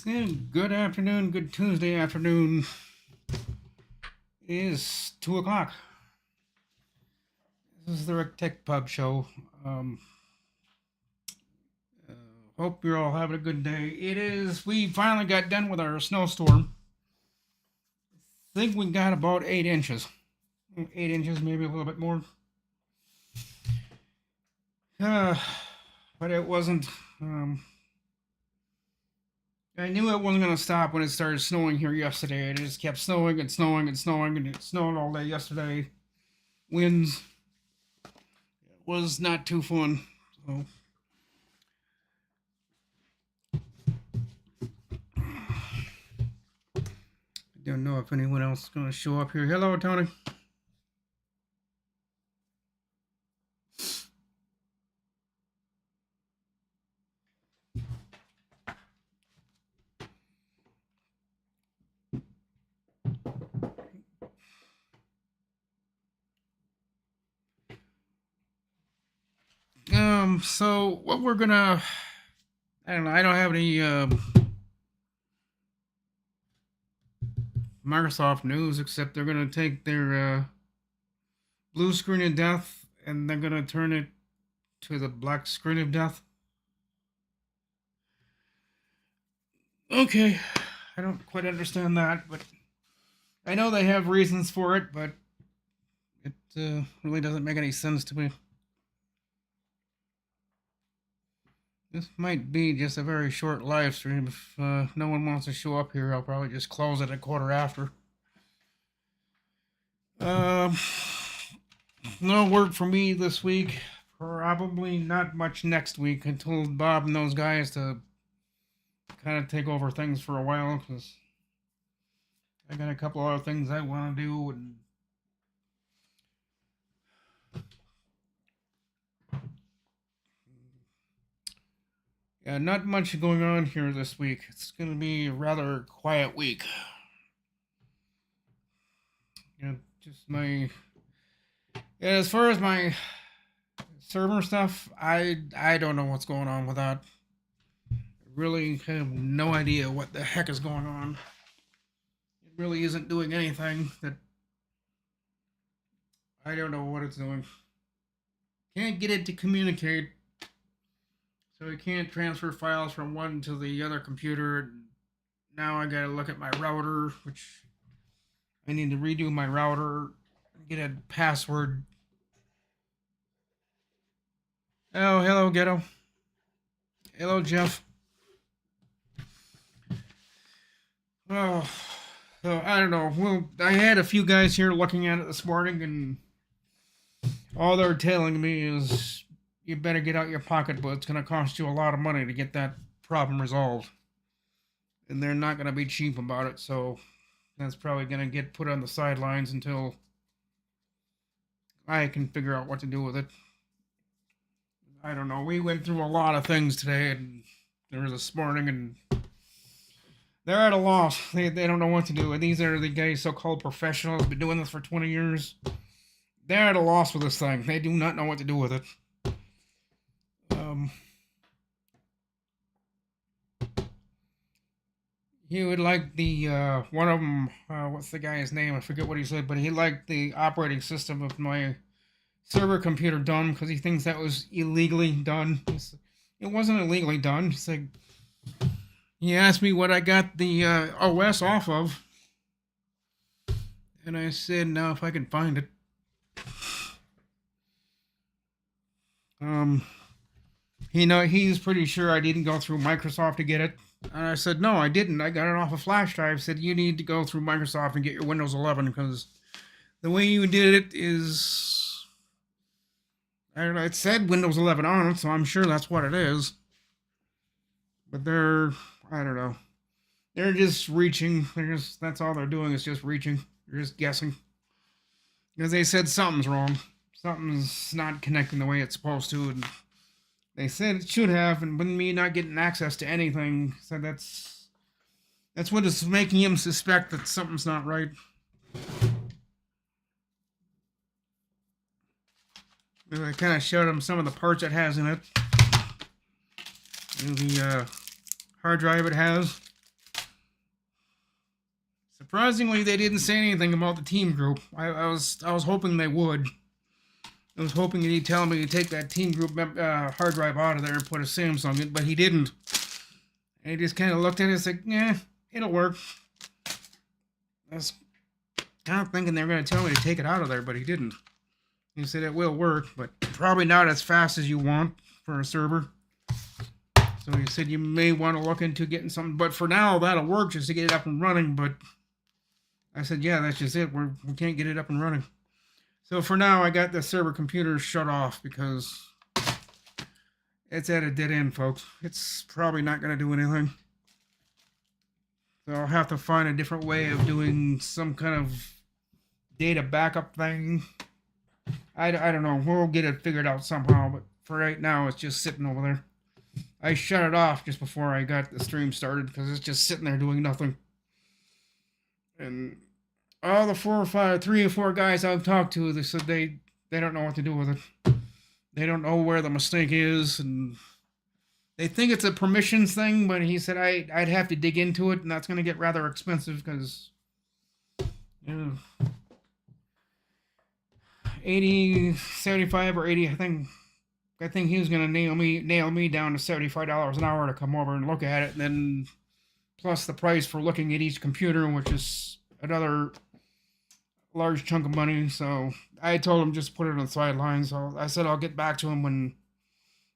Good afternoon, good Tuesday afternoon. It is 2 o'clock. This is the Rick Tech Pub Show. Um, uh, Hope you're all having a good day. We finally got done with our snowstorm. I think we got about 8 inches. 8 inches, maybe a little bit more. Uh, but it wasn't. I knew it wasn't going to stop when it started snowing here yesterday. It just kept snowing and snowing and snowing, and it snowed all day yesterday. Winds. It was not too fun. So. I don't know if anyone else is going to show up here. Hello, Tony. So what we're gonna, I don't know. I don't have any Microsoft news except they're gonna take their blue screen of death and they're gonna turn it to the black screen of death. Okay, I don't quite understand that, but I know they have reasons for it, but it really doesn't make any sense to me. This might be just a very short live stream. If no one wants to show up here, I'll probably just close it a quarter after. No work for me this week. Probably not much next week. I told Bob and those guys to kind of take over things for a while because I got a couple other things I want to do and yeah, not much going on here this week. It's going to be a rather quiet week. Yeah, just my. Yeah, as far as my server stuff, I don't know what's going on with that. Really have no idea what the heck is going on. It really isn't doing anything that. I don't know what it's doing. Can't get it to communicate. So I can't transfer files from one to the other computer. Now I gotta look at my router, which I need to redo my router, get a password. Oh, hello, Ghetto. Hello, Jeff. Oh, so I don't know. Well, I had a few guys here looking at it this morning, and all they're telling me is you better get out your pocketbook. It's going to cost you a lot of money to get that problem resolved. And they're not going to be cheap about it, so that's probably going to get put on the sidelines until I can figure out what to do with it. I don't know. We went through a lot of things today, and there was this morning, and they're at a loss. They don't know what to do. And these are the guys, so-called professionals, been doing this for 20 years. They're at a loss with this thing. They do not know what to do with it. He would like the one of them. What's the guy's name? I forget what he said, but he liked the operating system of my server computer done because he thinks that was illegally done. It wasn't illegally done. He's like, he asked me what I got the OS off of, and I said, "No, if I can find it." He's pretty sure I didn't go through Microsoft to get it. And I said, no, I didn't. I got it off a flash drive. Said, you need to go through Microsoft and get your Windows 11 because the way you did it is, I don't know, it said Windows 11 on it, so I'm sure that's what it is. But I don't know. They're just reaching. That's all they're doing is just reaching. They're just guessing. Because they said something's wrong. Something's not connecting the way it's supposed to, and they said it should have, and with me not getting access to anything, so that's what is making him suspect that something's not right. And I kind of showed him some of the parts it has in it. And the hard drive it has. Surprisingly, they didn't say anything about the team group. I was hoping they would. I was hoping he'd tell me to take that team group hard drive out of there and put a Samsung in, but he didn't. And he just kind of looked at it and said, "Yeah, it'll work." I was kind of thinking they were going to tell me to take it out of there, but he didn't. He said it will work, but probably not as fast as you want for a server. So he said you may want to look into getting something, but for now that'll work just to get it up and running. But I said, yeah, that's just it. We can't get it up and running. So for now, I got the server computer shut off because it's at a dead end, folks. It's probably not going to do anything. So I'll have to find a different way of doing some kind of data backup thing. I don't know. We'll get it figured out somehow, but for right now, it's just sitting over there. I shut it off just before I got the stream started because it's just sitting there doing nothing. And all the 3 or 4 guys I've talked to, they said they don't know what to do with it. They don't know where the mistake is, and they think it's a permissions thing, but he said I'd have to dig into it, and that's going to get rather expensive because, you know, 80, 75 or 80, I think he was going to nail me down to $75 an hour to come over and look at it, and then plus the price for looking at each computer, which is another large chunk of money. So I told him just put it on the sidelines. So I said I'll get back to him when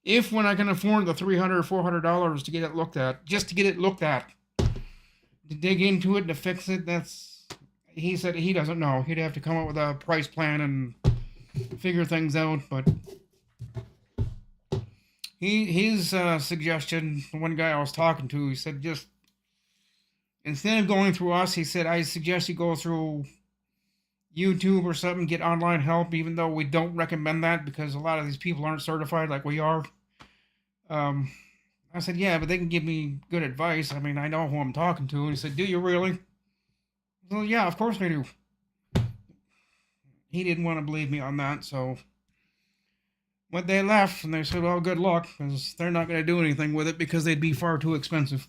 I can afford the $300 or $400 to get it looked at, just to get it looked at, to dig into it and to fix it. He said he doesn't know. He'd have to come up with a price plan and figure things out. But his suggestion, the one guy I was talking to, he said just instead of going through us, he said I suggest you go through YouTube or something, get online help, even though we don't recommend that because a lot of these people aren't certified like we are. I said, yeah, but they can give me good advice. I mean, I know who I'm talking to. And he said, do you really? Well, yeah, of course I do. He didn't want to believe me on that, so when they left, and they said, well, good luck, because they're not going to do anything with it because they'd be far too expensive.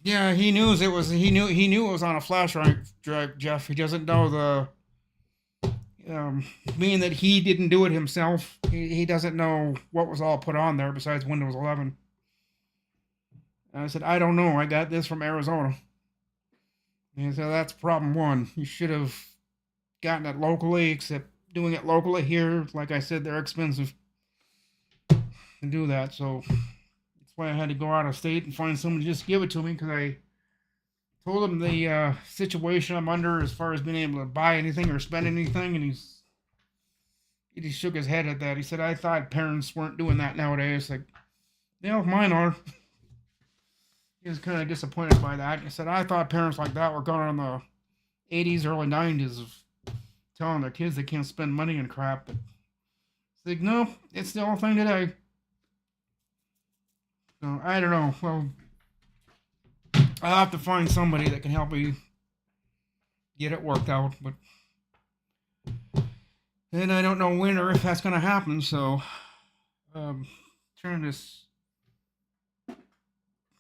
Yeah, he knew it was on a flash drive, Jeff. He doesn't know being that he didn't do it himself. He doesn't know what was all put on there besides Windows 11. And I said, I don't know. I got this from Arizona. And he said, that's problem one. You should have gotten it locally, except doing it locally here, like I said, they're expensive to do that. So that's why I had to go out of state and find someone to just give it to me, because I told him the situation I'm under as far as being able to buy anything or spend anything, and he just shook his head at that. He said, I thought parents weren't doing that nowadays. Like, yeah, mine are. He was kind of disappointed by that. He said, I thought parents like that were going on the 80s, early 90s of telling their kids they can't spend money and crap. But it's like, no, it's the whole thing today. So, I don't know. Well, I'll have to find somebody that can help me get it worked out. But then I don't know when or if that's going to happen. So, turn this.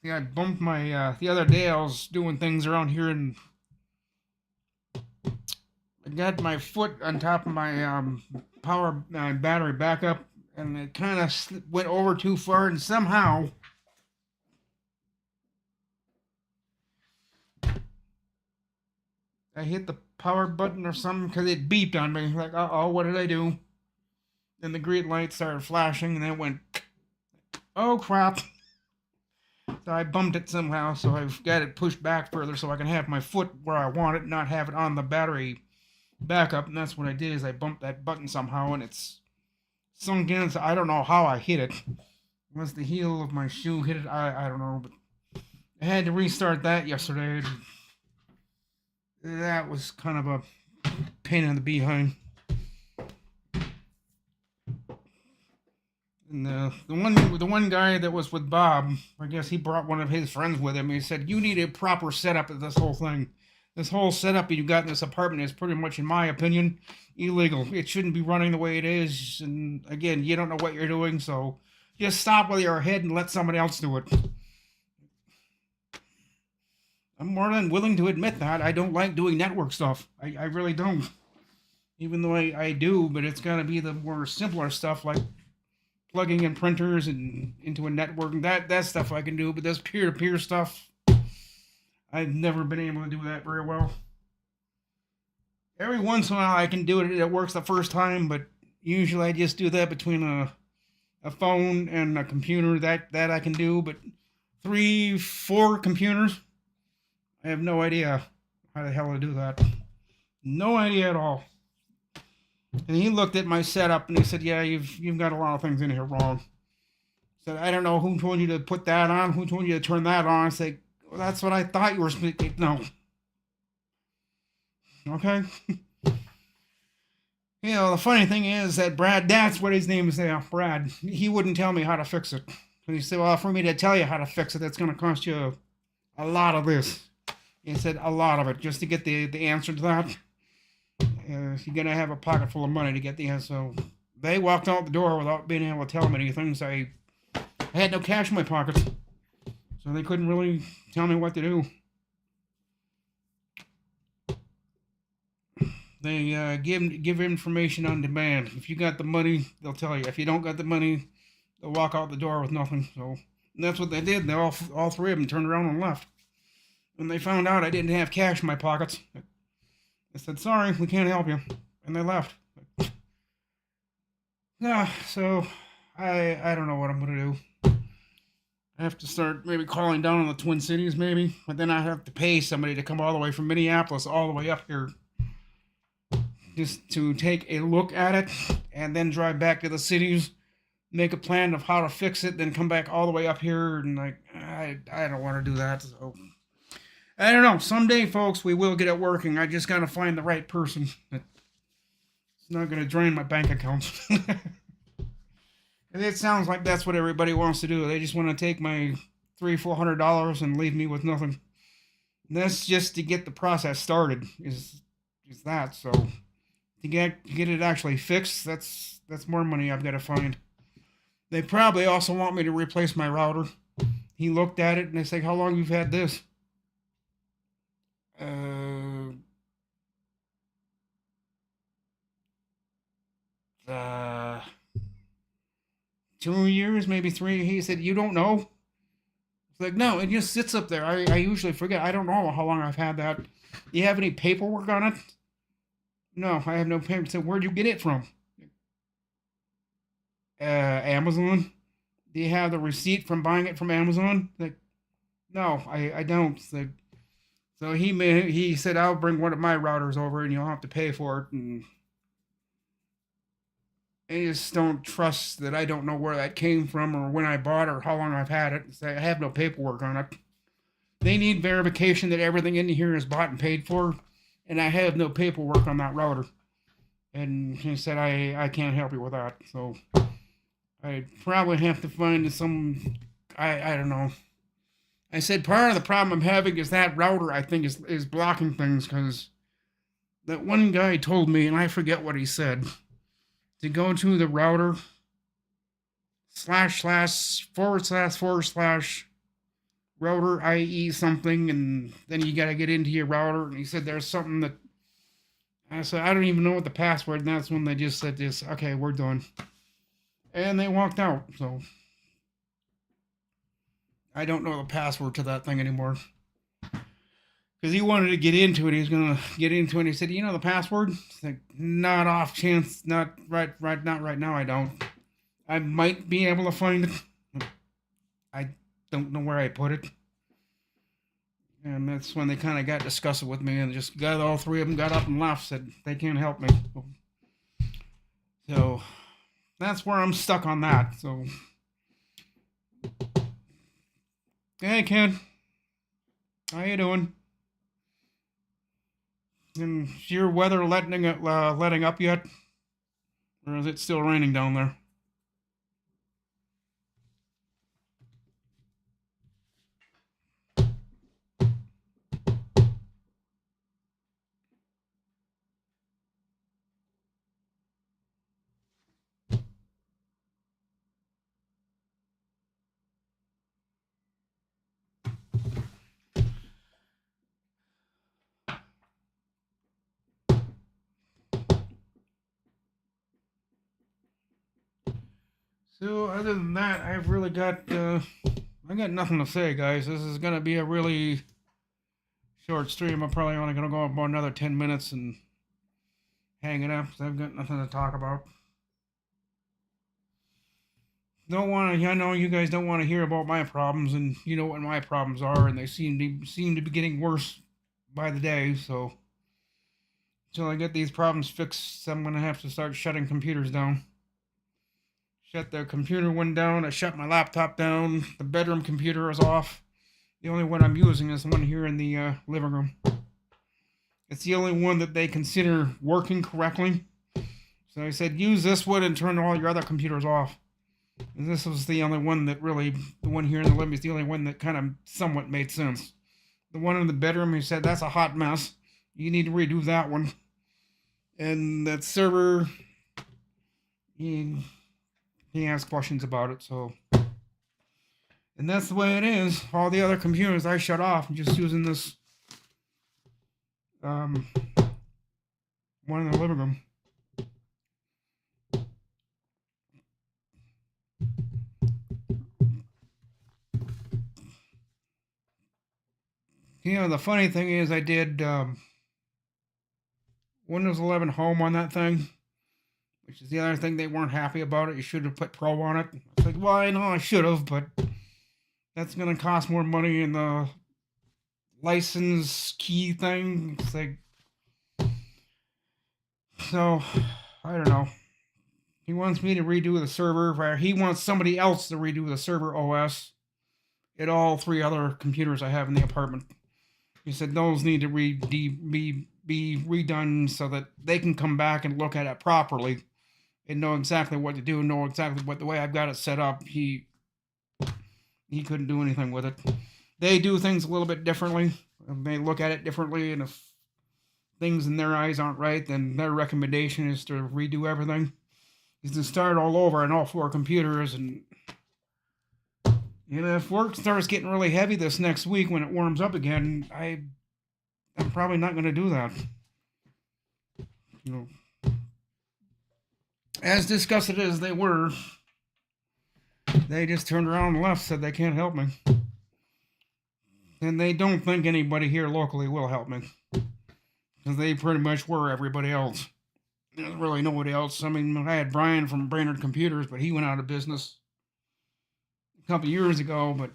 Yeah, I bumped my, the other day I was doing things around here and I got my foot on top of my power battery backup and it kind of went over too far and somehow I hit the power button or something because it beeped on me. Like, uh-oh, what did I do? Then the green light started flashing and then it went, oh crap. So I bumped it somehow, so I've got it pushed back further so I can have my foot where I want it, not have it on the battery backup. And that's what I did, is I bumped that button somehow, and it's sunk in. So I don't know how I hit it. Unless the heel of my shoe hit it, I don't know. But I had to restart that yesterday. That was kind of a pain in the behind. And the one guy that was with Bob, I guess he brought one of his friends with him. He said, you need a proper setup of this whole thing. This whole setup you got in this apartment is pretty much, in my opinion, illegal. It shouldn't be running the way it is. And again, you don't know what you're doing, so just stop while you're ahead and let somebody else do it. I'm more than willing to admit that. I don't like doing network stuff. I really don't. Even though I do, but it's got to be the more simpler stuff like plugging in printers and into a network. That stuff I can do, but this peer-to-peer stuff, I've never been able to do that very well. Every once in a while I can do it. It works the first time, but usually I just do that between a phone and a computer. That I can do, but 3, 4 computers, I have no idea how the hell to do that. No idea at all. And he looked at my setup and he said, "Yeah, you've got a lot of things in here wrong." He said, "I don't know who told you to put that on, who told you to turn that on." I said, "Well, that's what I thought you were speaking." No. Okay. You know, the funny thing is that Brad, that's what his name is now, Brad. He wouldn't tell me how to fix it. And he said, "Well, for me to tell you how to fix it, that's going to cost you a lot of this." He said, "A lot of it, just to get the answer to that. You're going to have a pocket full of money to get the answer." So they walked out the door without being able to tell me anything. So I had no cash in my pockets. So they couldn't really tell me what to do. They give information on demand. If you got the money, they'll tell you. If you don't got the money, they'll walk out the door with nothing. So that's what they did. They all 3 of them turned around and left. When they found out I didn't have cash in my pockets, they said, "Sorry, we can't help you," and they left. Yeah, so I don't know what I'm gonna do. I have to start maybe calling down on the Twin Cities, maybe, but then I have to pay somebody to come all the way from Minneapolis all the way up here just to take a look at it and then drive back to the cities, make a plan of how to fix it, then come back all the way up here. And like, I don't want to do that. So I don't know. Someday, folks, we will get it working. I just got to find the right person. It's not going to drain my bank account. It sounds like that's what everybody wants to do. They just want to take my $300-400 and leave me with nothing. And that's just to get the process started. Is that so? To get it actually fixed, that's more money I've got to find. They probably also want me to replace my router. He looked at it and they say, "How long you've had this?" Uh, 2 years, maybe 3. He said, "You don't know?" It's like, "No, it just sits up there. I usually forget. I don't know how long I've had that." "Do you have any paperwork on it?" "No, I have no paper." So where'd you get it from? Amazon. "Do you have the receipt from buying it from Amazon?" Like, "No, I don't." Like, so he said, "I'll bring one of my routers over and you'll have to pay for it." And I just don't trust that I don't know where that came from or when I bought it or how long I've had it. So I have no paperwork on it. They need verification that everything in here is bought and paid for, and I have no paperwork on that router. And he said, I can't help you with that. So I probably have to find some, I don't know. I said, part of the problem I'm having is that router, I think, is blocking things, because that one guy told me, and I forget what he said, to go to the router //// router IE something, and then you got to get into your router. And he said there's something that, I said, "I don't even know what the password," and that's when they just said this, "Okay, we're done." And they walked out. So I don't know the password to that thing anymore. Because he wanted to get into it. He was going to get into it. And he said, "You know the password?" It's like, "Not off chance. Not right now. I don't. I might be able to find it. I don't know where I put it." And that's when they kind of got disgusted with me and just got all 3 of them got up and left. Said they can't help me. So that's where I'm stuck on that. So, hey, kid, how you doing? And is your weather letting up yet, or is it still raining down there? So other than that, I've really got I got nothing to say, guys. This is gonna be a really short stream. I'm probably only gonna go about another 10 minutes and hang it up. 'Cause I've got nothing to talk about. Don't want to. I know you guys don't want to hear about my problems, and you know what my problems are, and they seem to be getting worse by the day. So until I get these problems fixed, I'm gonna have to start shutting computers down. Shut the computer one down. I shut my laptop down. The bedroom computer is off. The only one I'm using is the one here in the living room. It's the only one that they consider working correctly. So I said, use this one and turn all your other computers off. And this was the only one that really, the one here in the living room is the only one that kind of somewhat made sense. The one in the bedroom, he said, that's a hot mess. You need to redo that one. And that server, he asked questions about it, so. And that's the way it is. All the other computers I shut off. I'm just using this one in the living room. You know, the funny thing is I did Windows 11 Home on that thing, which is the other thing they weren't happy about it. You should have put Pro on it. It's like, well, I know I should have, but that's going to cost more money in the license key thing. It's like, so, I don't know. He wants me to redo the server. He wants somebody else to redo the server OS at all 3 other computers I have in the apartment. He said those need to be redone so that they can come back and look at it properly and know exactly what to do, know exactly what the way I've got it set up. He couldn't do anything with it. They do things a little bit differently. They look at it differently, and if things in their eyes aren't right, then their recommendation is to redo everything. Is to start all over on all 4 computers. And you know, if work starts getting really heavy this next week when it warms up again, I'm probably not going to do that. You know, as disgusted as they were, they just turned around and left, said they can't help me. And they don't think anybody here locally will help me. Because they pretty much were everybody else. There's really nobody else. I mean, I had Brian from Brainerd Computers, but he went out of business a couple years ago. But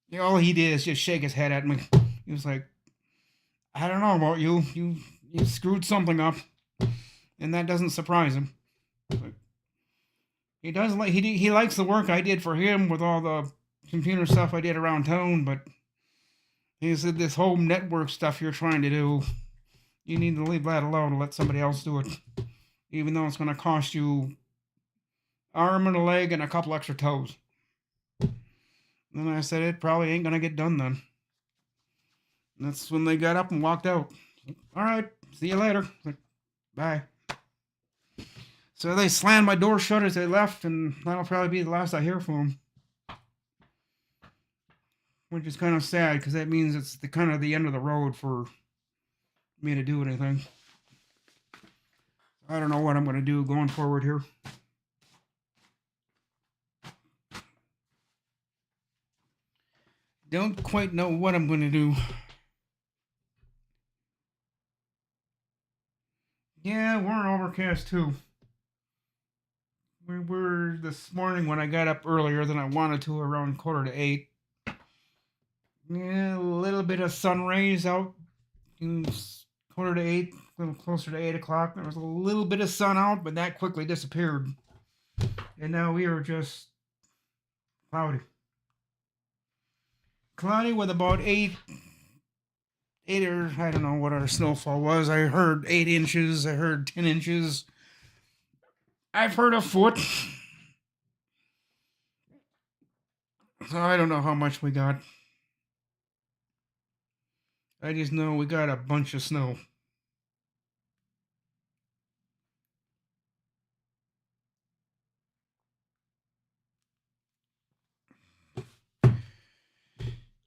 you know, all he did is just shake his head at me. He was like, I don't know about you. You screwed something up. And that doesn't surprise him. But he does like he likes the work I did for him with all the computer stuff I did around town, but he said this whole network stuff you're trying to do, you need to leave that alone and let somebody else do it. Even though it's going to cost you arm and a leg and a couple extra toes. And I said, it probably ain't going to get done then. And that's when they got up and walked out. All right, see you later. Like, bye. So they slammed my door shut as they left, and that'll probably be the last I hear from them. Which is kind of sad, because that means it's the kind of the end of the road for me to do anything. I don't know what I'm going to do going forward here. Don't quite know what I'm going to do. Yeah, we're overcast too. We were this morning when I got up earlier than I wanted to, around 7:45. Yeah, a little bit of sun rays out. 7:45, a little closer to 8 o'clock. There was a little bit of sun out, but that quickly disappeared. And now we are just cloudy. Cloudy with about 8 or I don't know what our snowfall was. I heard 8 inches. I heard 10 inches. I've heard a foot. So I don't know how much we got. I just know we got a bunch of snow.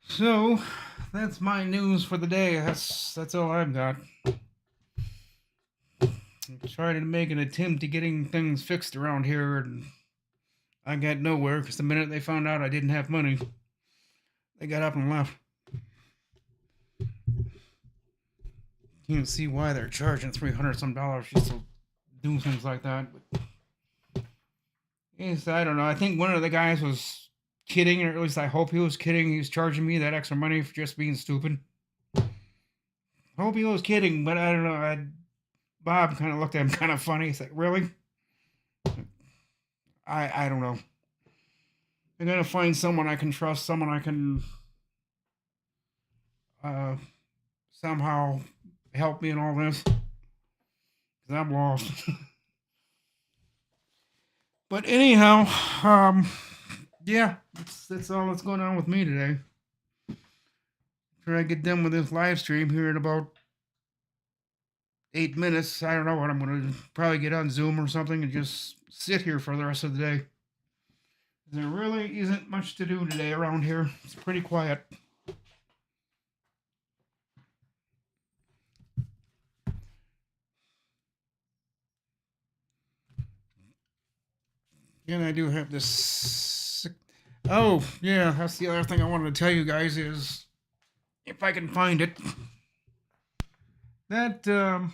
So that's my news for the day. That's all I've got. I'm trying to make an attempt to getting things fixed around here, and I got nowhere because the minute they found out I didn't have money, they got up and left. You can see why they're charging $300 some just to do things like that. But I don't know. I think one of the guys was kidding, or at least I hope he was kidding. He was charging me that extra money for just being stupid. I hope he was kidding, but I don't know. Bob kind of looked at him kind of funny. He's like, really? I don't know. I'm going to find someone I can trust, someone I can somehow help me in all this. Because I'm lost. But anyhow, yeah, that's all that's going on with me today. After I get done with this live stream here in about 8 minutes, I don't know what I'm going to probably get on Zoom or something and just sit here for the rest of the day. There really isn't much to do today around here. It's pretty quiet. And I do have this. Oh, yeah, that's the other thing I wanted to tell you guys is, if I can find it, that, well,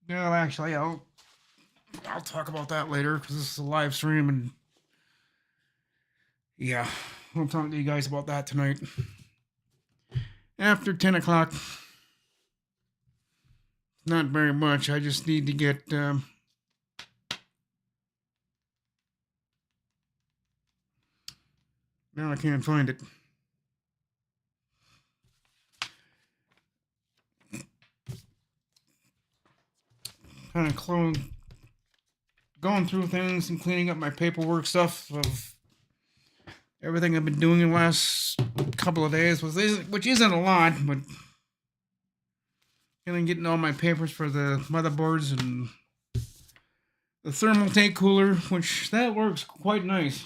actually, I'll talk about that later because this is a live stream, and yeah, I'll talk to you guys about that tonight. After 10 o'clock. Not very much. I just need to get, now I can't find it. Kind of going through things and cleaning up my paperwork stuff of everything I've been doing in the last couple of days, which isn't a lot, but getting all my papers for the motherboards and the thermal tank cooler, which that works quite nice.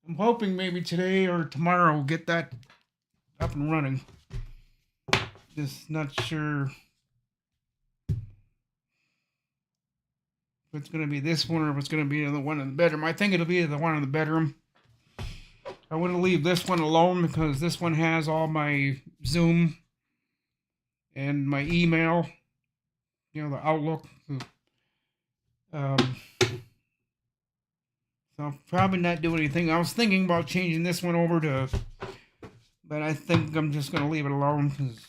I'm hoping maybe today or tomorrow we'll get that up and running. Just not sure if it's going to be this one or if it's going to be the one in the bedroom. I think it'll be the one in the bedroom. I want to leave this one alone because this one has all my Zoom and my email, the Outlook. So I'll probably not do anything. I was thinking about changing this one over to, but I think I'm just going to leave it alone because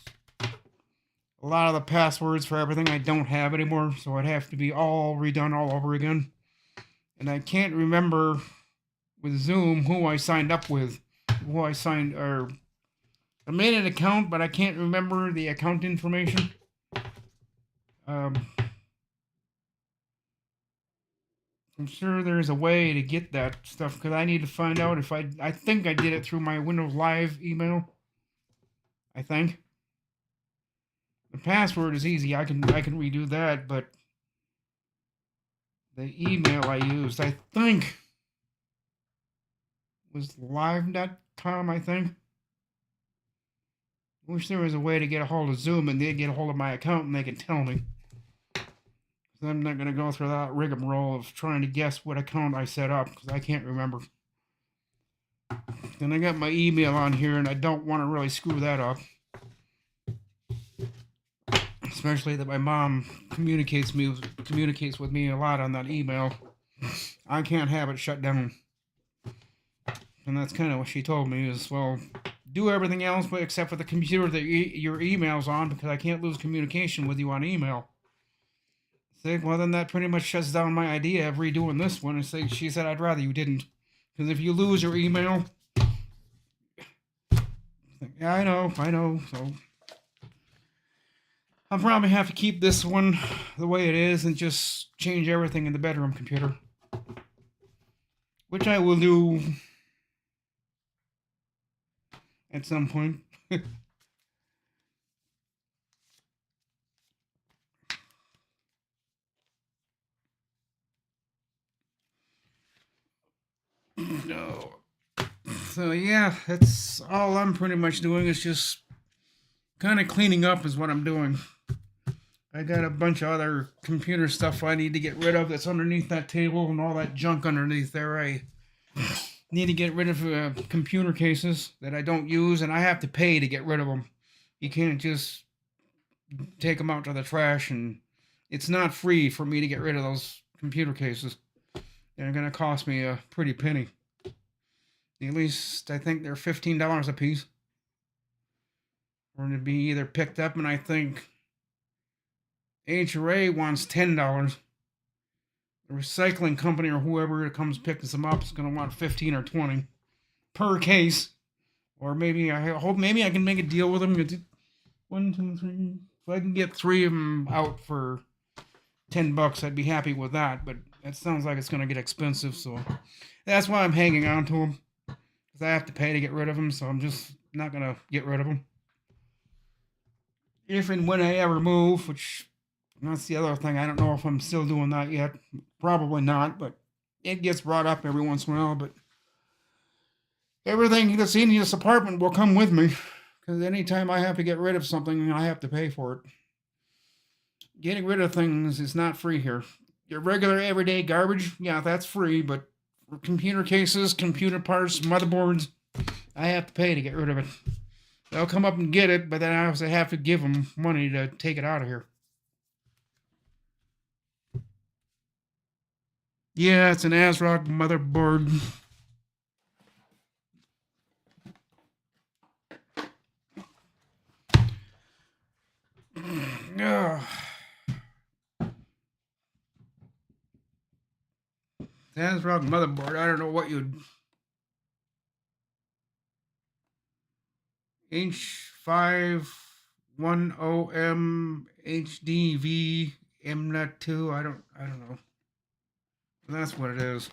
a lot of the passwords for everything I don't have anymore, so I'd have to be all redone all over again. And I can't remember with Zoom who I signed up with, or I made an account, but I can't remember the account information. I'm sure there's a way to get that stuff because I need to find out if I think I did it through my Windows Live email. I think the password is easy. I can redo that, but the email I used, I think, was live.com, I think. Wish there was a way to get a hold of Zoom and they'd get a hold of my account and they could tell me. I'm not going to go through that rigmarole of trying to guess what account I set up because I can't remember. And I got my email on here and I don't want to really screw that up. Especially that my mom communicates with me a lot on that email. I can't have it shut down. And that's kind of what she told me is, well, do everything else but except for the computer that your email's on because I can't lose communication with you on email. Say, well, then that pretty much shuts down my idea of redoing this one. And she said, I'd rather you didn't. Because if you lose your email... Yeah, I know. So I'll probably have to keep this one the way it is and just change everything in the bedroom computer. Which I will do at some point. No. So yeah, that's all I'm pretty much doing is just kind of cleaning up is what I'm doing. I got a bunch of other computer stuff I need to get rid of that's underneath that table and all that junk underneath there. I need to get rid of computer cases that I don't use, and I have to pay to get rid of them. You can't just take them out to the trash, and it's not free for me to get rid of those computer cases. They're going to cost me a pretty penny. At least I think they're $15 a piece. For to be either picked up, and I think HRA wants $10. The recycling company or whoever comes picking them up is going to want 15 or 20 per case. Or maybe I hope maybe I can make a deal with them. 1, 2, 3. If I can get 3 of them out for $10, I'd be happy with that. But that sounds like it's going to get expensive, so that's why I'm hanging on to them. Because I have to pay to get rid of them, so I'm just not going to get rid of them. If and when I ever move, which that's the other thing. I don't know if I'm still doing that yet. Probably not, but it gets brought up every once in a while. But everything that's in this apartment will come with me. Because anytime I have to get rid of something, I have to pay for it. Getting rid of things is not free here. Your regular everyday garbage, yeah, that's free. But for computer cases, computer parts, motherboards, I have to pay to get rid of it. They'll come up and get it, but then I also have to give them money to take it out of here. Yeah, it's an ASRock motherboard. ASRock motherboard. I don't know what you'd... H510M HDV MNET2. I don't know. That's what it is.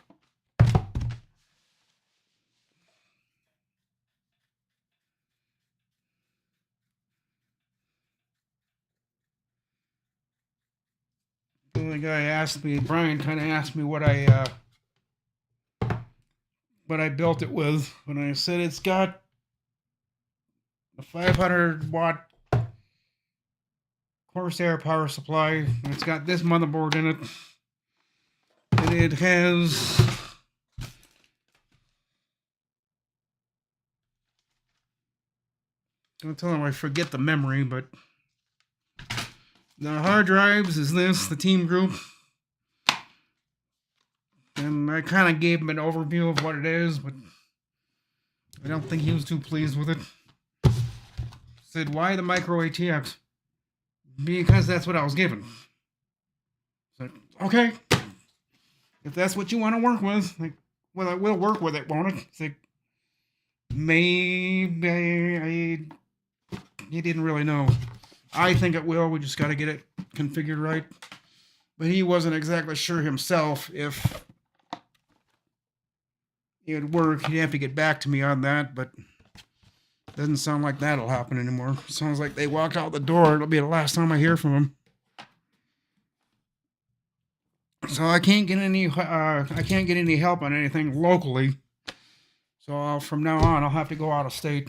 The guy asked me, Brian kind of asked me what I built it with, and I said it's got a 500 watt Corsair power supply, and it's got this motherboard in it, and it has I'm telling him I forget the memory, but the hard drives is this, the team group. And I kind of gave him an overview of what it is, but I don't think he was too pleased with it. Said, why the micro ATX? Because that's what I was given. Said, okay. If that's what you want to work with, like, well, I will work with it, won't it? It's like, maybe he didn't really know. I think it will. We just got to get it configured right. But he wasn't exactly sure himself if it would work. He'd have to get back to me on that, but doesn't sound like that'll happen anymore. Sounds like they walked out the door. It'll be the last time I hear from him. So I can't get any help on anything locally. So from now on, I'll have to go out of state.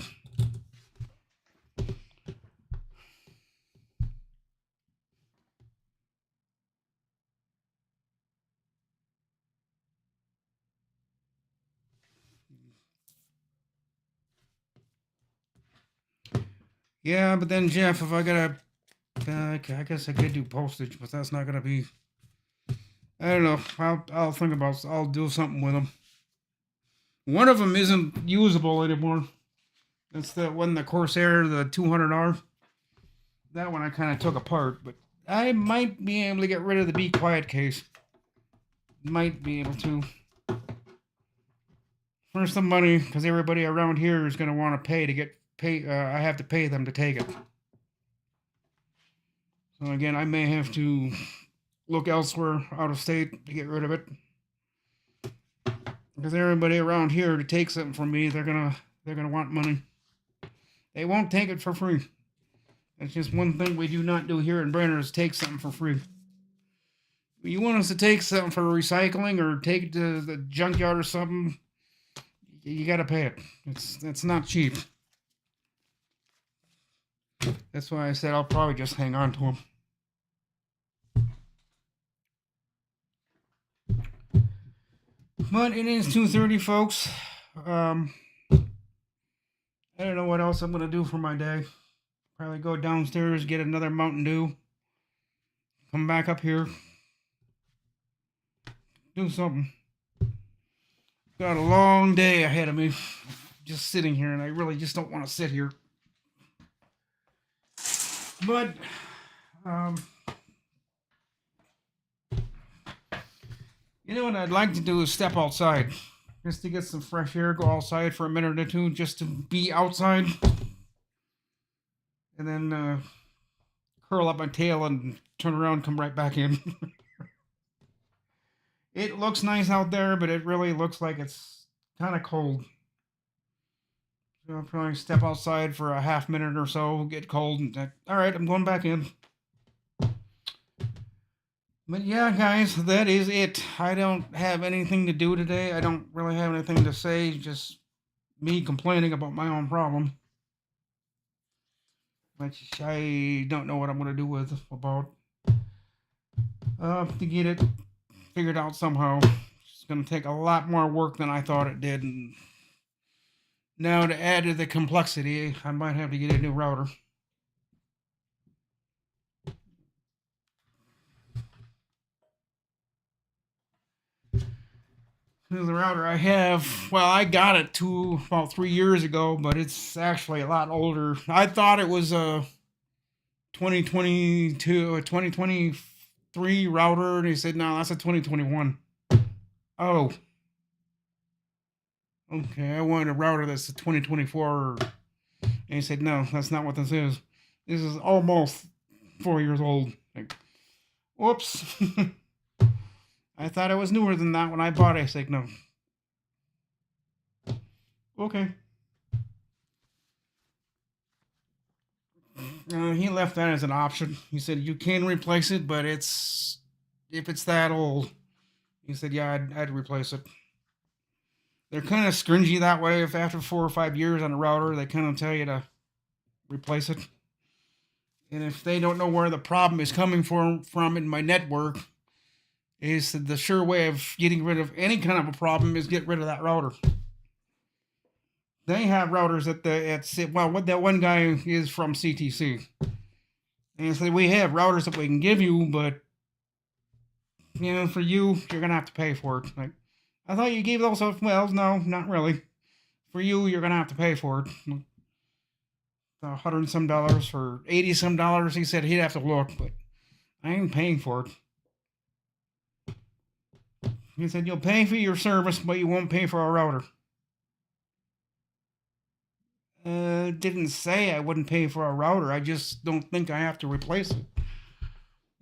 Yeah, but then Jeff, if I gotta, I guess I could do postage, but that's not gonna be. I don't know. I'll think about. I'll do something with them. One of them isn't usable anymore. That's the one, the Corsair, the 200R. That one I kind of took apart, but I might be able to get rid of the Be Quiet case. Might be able to. For some money, because everybody around here is going to want to pay to get I have to pay them to take it. So again, I may have to look elsewhere out of state to get rid of it. Because everybody around here to take something from me, they're gonna want money. They won't take it for free. That's just one thing we do not do here in Brenner is take something for free. If you want us to take something for recycling or take it to the junkyard or something, you got to pay it. It's not cheap. That's why I said I'll probably just hang on to them. But it is 2:30, folks. I don't know what else I'm gonna do for my day. Probably go downstairs, get another Mountain Dew, come back up here, do something. Got a long day ahead of me, just sitting here, and I really just don't want to sit here. But you know what I'd like to do is step outside, just to get some fresh air, go outside for a minute or two, just to be outside, and then curl up my tail and turn around and come right back in. It looks nice out there, but it really looks like it's kind of cold. So I'll probably step outside for a half minute or so, get cold, and all right, I'm going back in. But yeah, guys, that is it. I don't have anything to do today. I don't really have anything to say, just me complaining about my own problem. Which I don't know what I'm going to do about. To get it figured out somehow. It's going to take a lot more work than I thought it did. And now to add to the complexity, I might have to get a new router. The router I have, well, I got it about 3 years ago, but it's actually a lot older. I thought it was a 2022, a 2023 router, and he said, no, that's a 2021. Oh. Okay, I wanted a router that's a 2024. And he said, no, that's not what this is. This is almost 4 years old. Like, whoops. I thought it was newer than that when I bought it. I said, no. Okay. He left that as an option. He said, you can replace it, but if it's that old. He said, yeah, I'd replace it. They're kind of scringy that way. If after 4 or 5 years on a router, they kind of tell you to replace it. And if they don't know where the problem is coming from in my network, is the sure way of getting rid of any kind of a problem is get rid of that router. They have routers what that one guy is from CTC. And he said, we have routers that we can give you, but for you, you're gonna have to pay for it. Like, I thought you gave those up. Well, no, not really. For you, you're gonna have to pay for it. $100 and some or $80 some. He said he'd have to look, but I ain't paying for it. He said you'll pay for your service, but you won't pay for a router. Didn't say I wouldn't pay for a router. I just don't think I have to replace it.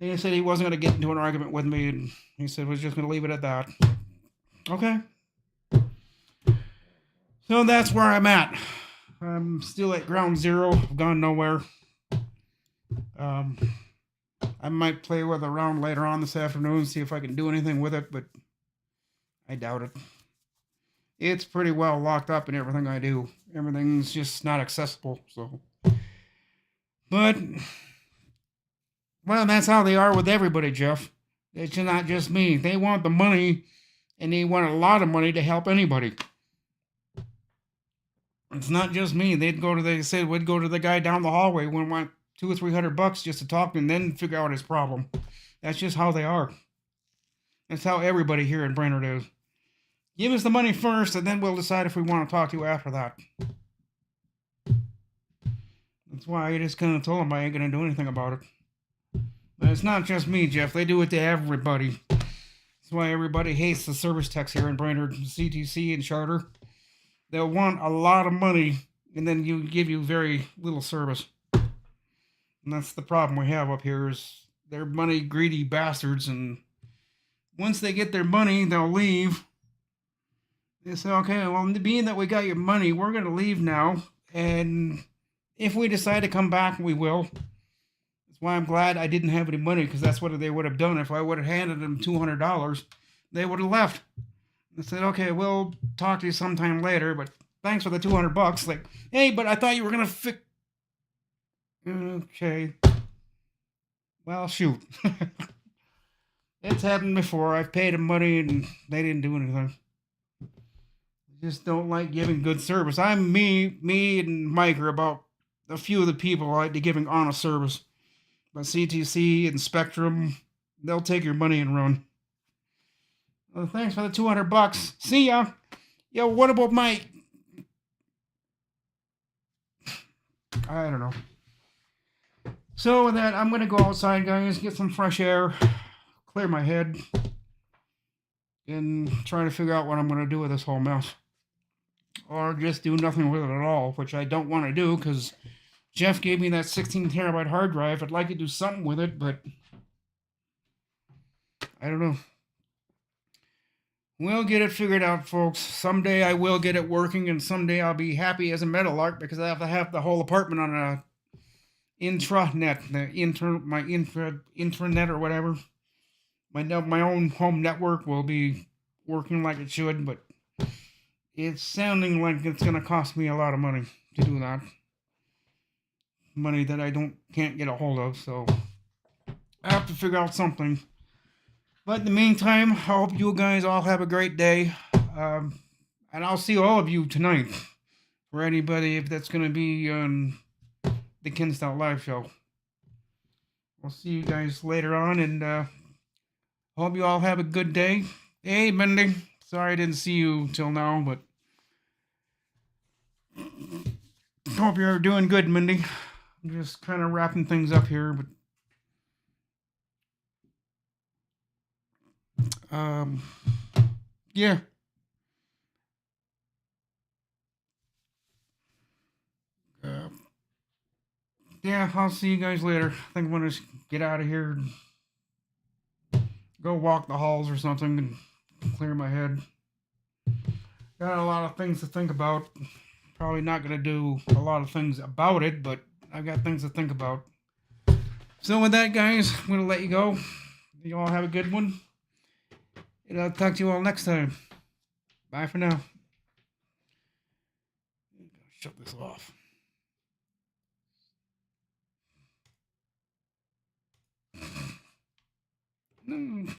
And he said he wasn't going to get into an argument with me, and he said was just going to leave it at that. Okay. So that's where I'm at. I'm still at ground zero. I've gone nowhere. I might play with it around later on this afternoon, see if I can do anything with it, but I doubt it. It's pretty well locked up in everything I do. Everything's just not accessible, so. But, well, that's how they are with everybody, Jeff. It's not just me. They want the money, and they want a lot of money to help anybody. It's not just me. We'd go to the guy down the hallway, would want $200 or $300 just to talk to him, and then figure out his problem. That's just how they are. That's how everybody here in Brainerd is. Give us the money first, and then we'll decide if we want to talk to you after that. That's why I just kind of told them I ain't going to do anything about it. But it's not just me, Jeff. They do it to everybody. That's why everybody hates the service techs here in Brainerd, CTC and Charter. They'll want a lot of money, and then give you very little service. And that's the problem we have up here is they're money greedy bastards, and once they get their money, they'll leave. They say, okay, well, being that we got your money, we're going to leave now. And if we decide to come back, we will. That's why I'm glad I didn't have any money, because that's what they would have done. If I would have handed them $200, they would have left. They said, okay, we'll talk to you sometime later, but thanks for the $200. Like, hey, but I thought you were going to fix... Okay. Well, shoot. It's happened before. I've paid them money, and they didn't do anything. just don't like giving good service. Me and Mike are about a few of the people I like to giving honest service. But CTC and Spectrum, they'll take your money and run. Well, thanks for the $200. See ya. Yo, what about Mike? I don't know. So with that, I'm gonna go outside, guys, get some fresh air, clear my head, and try to figure out what I'm gonna do with this whole mess. Or just do nothing with it at all, which I don't want to do because Jeff gave me that 16 terabyte hard drive. I'd like to do something with it, but I don't know. We'll get it figured out, folks. Someday I will get it working, and someday I'll be happy as a meadowlark because I have to have the whole apartment on a intranet, my intranet or whatever. My own home network will be working like it should, but it's sounding like it's gonna cost me a lot of money to do that. Money that I can't get a hold of, so I have to figure out something. But in the meantime, I hope you guys all have a great day, and I'll see all of you tonight. For anybody if that's gonna be on the Kinstown Live show. I'll see you guys later on, and hope you all have a good day. Hey, Mindy. Sorry I didn't see you till now, but hope you're doing good, Mindy. I'm just kind of wrapping things up here, but yeah. Yeah, I'll see you guys later. I think I'm gonna get out of here and go walk the halls or something and clear my head. Got a lot of things to think about. Probably not gonna do a lot of things about it, but I've got things to think about. So with that, guys, I'm gonna let you go. You all have a good one, and I'll talk to you all next time. Bye for now. Shut this off. No.